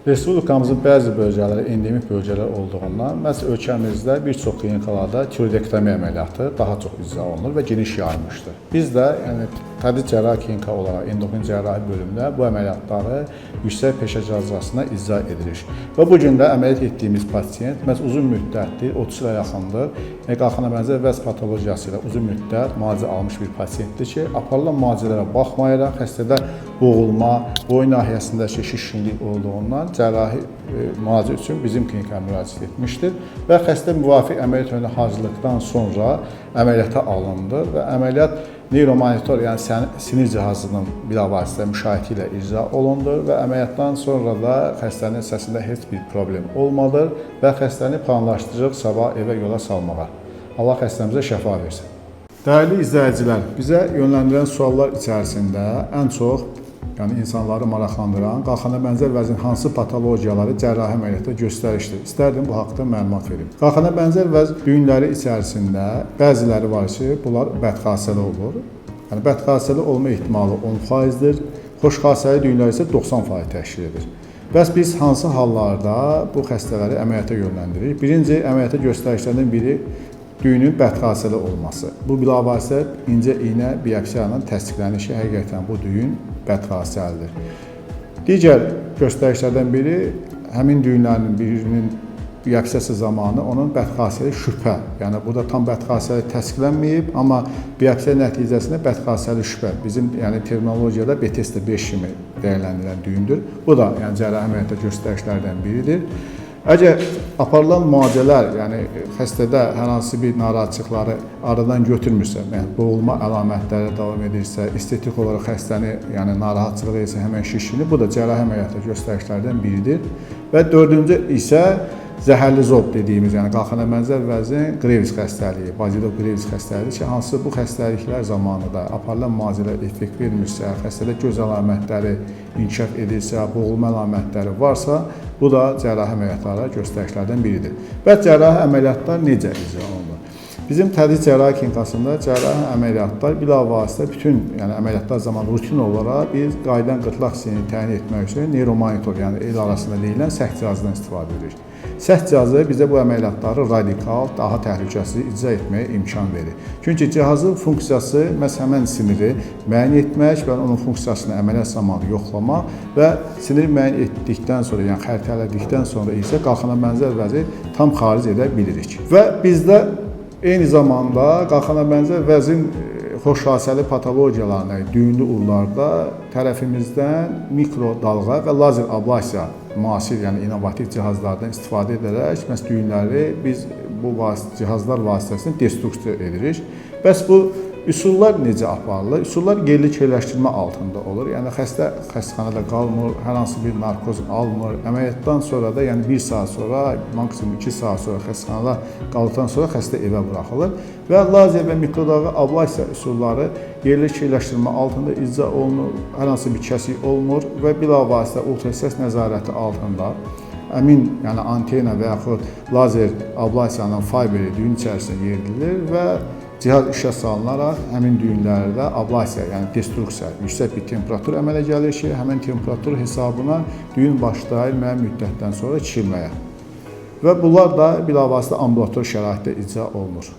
Respublikamızın bəzi bölgələri endemik bölgələr olduğundan, məsələn ölkəmizdə bir çox klinikalarda tiroidektomiya əməliyyatı daha çox icra olunur və geniş yayılmışdır. Biz də tədris cərrahi klinika olaraq endokrin cərrahi bölümündə bu əməliyyatları yüksək peşə cərrahçısına icra edirik. Və bu gün də əməliyyat etdiyimiz pasiyent uzun müddətdir, 30 ilə yaxındır, qalxana bənzər vəz patologiyası ilə uzun müddət müalicə almış bir pasiyentdir ki, aparılan müalicələrə baxmayaraq xəstədə boğulma, boyun nahiyəsindəki şişkinlik olduğundan cərrahi müalicə üçün bizim klinikaya müraciət etmişdir və xəstə müvafiq əməliyyat önündə hazırlıqdan sonra əməliyyata alındı və əməliyyat neuromonitor, yəni sinir cihazının bilavasitə müşahidə ilə icra olundu və əməliyyatdan sonra da xəstənin səsində heç bir problem olmadı və xəstəni planlaşdırıb sabah evə yola salmağa. Allah xəstəmizə şəfa versin. Dəyərli izləyicilər, bizə yönləndirilən suallar içərisində ən çox insanları maraqlandıran qalxana bənzər vəzin hansı patologiyaları cərrahi əməliyyatda göstərişdir. İstərdim bu haqda məlumat verim. Qalxana bənzər vəz düyünləri içərisində bəziləri var ki, bunlar bədxasəli olur. Yəni bədxasəli olma ehtimalı 10%-dir. Xoşxasəli düyünlər isə 90% təşkil edir. Bəs biz hansı hallarda bu xəstələri əməliyyata yönləndiririk? Birinci əməliyyata göstərişlərdən biri düyünün bədxasəli olması. Bu bilavasitə incə iynə biopsiya ilə təsdiqlənir ki, həqiqətən bu düyün bədxasəlidir. Digər göstərişlərdən biri həmin düyünlərin birinin biopsiyası zamanı onun bədxasəli şübhə. Yəni burada tam bədxasəli təsdiqlənməyib, amma biopsiya nəticəsində bədxasəli şübhə bizim terminologiyada Bethesda 5 kimi dəyərləndirilən düyündür. Bu da cərrahi əməliyyatda göstərişlərdən biridir. Əgər aparılan müalicələr, xəstədə hər hansı bir narahatçılıqları aradan götürmürsə, boğulma əlamətləri davam edirsə, estetik olaraq xəstəni narahatçılığı isə həmən şişkinlik, bu da cərrahi əməliyyatda göstərişlərdən biridir. Və dördüncü isə zəhərli zob dediyimiz, qalxana bənzər vəzin Greves xəstəliyi, Bazilov Greves xəstəliyi ki, hansı bu xəstəliklər zamanında aparılan müalicələr effekt vermirsə, xəstədə göz əlamətləri inkişaf edirsə, boğulma əlamətləri varsa, bu da cərrahi əməliyyatlara göstərişlərdən biridir. Və cərrahi əməliyyatlar necə icra olunur? Bizim tədris cərrahi klinikasında cərrahi əməliyyatlar bilavasitə bütün əməliyyatlar zamanı rutin olaraq biz qayıdan qırtlaq hissini təyin etmək üçün neuromonitor, el arasında deyilən səh cihazından istifadə edirik. Səh cihazı bizə bu əməliyyatları radikal, daha təhlükəsiz icra etməyə imkan verir. Çünki cihazın funksiyası məhz həmən siniri müəyyən etmək və onun funksiyasını əməliyyat zamanı yoxlamaq və siniri müəyyən etdikdən sonra, xəritələdikdən sonra isə qalxana bənzər vəzi tam xaric edə bilirik. Və bizdə eyni zamanda qalxana bənzər vəzin xoşxasəli patologiyalarına, düyünlü ullarda tərəfimizdən mikro dalğa və lazer ablasiya müasir, innovativ cihazlardan istifadə edərək məhz düyünləri biz bu cihazlar vasitəsilə destruksiya edirik. Bəs bu üsullar necə aparılır? Üsullar yerlik yerləşdirmə altında olur. Xəstə xəstəxanada qalmır, hər hansı bir narkoz almır. Əməliyyatdan sonra da 1 saat sonra, maksimum 2 saat sonra xəstəxanada qaldıqdan sonra xəstə evə buraxılır. Və lazer və mikrodalğa ablasiya üsulları yerlik yerləşdirmə altında icra olunur, hər hansı bir kəsik olmur və bilavasitə ultrasəs nəzarəti altında əmin, antena və yaxud lazer ablasiyanın fiberi düyün içərisində yeridilir və cihaz işə salınaraq həmin düyünlərdə ablasiya, destruksiya, yüksək bir temperatur əmələ gəlir ki, həmin temperatur hesabına düyün başlayır müəyyən müddətdən sonra kiçilməyə. Və bunlar da bilavasitə ambulator şəraitdə icra olunur.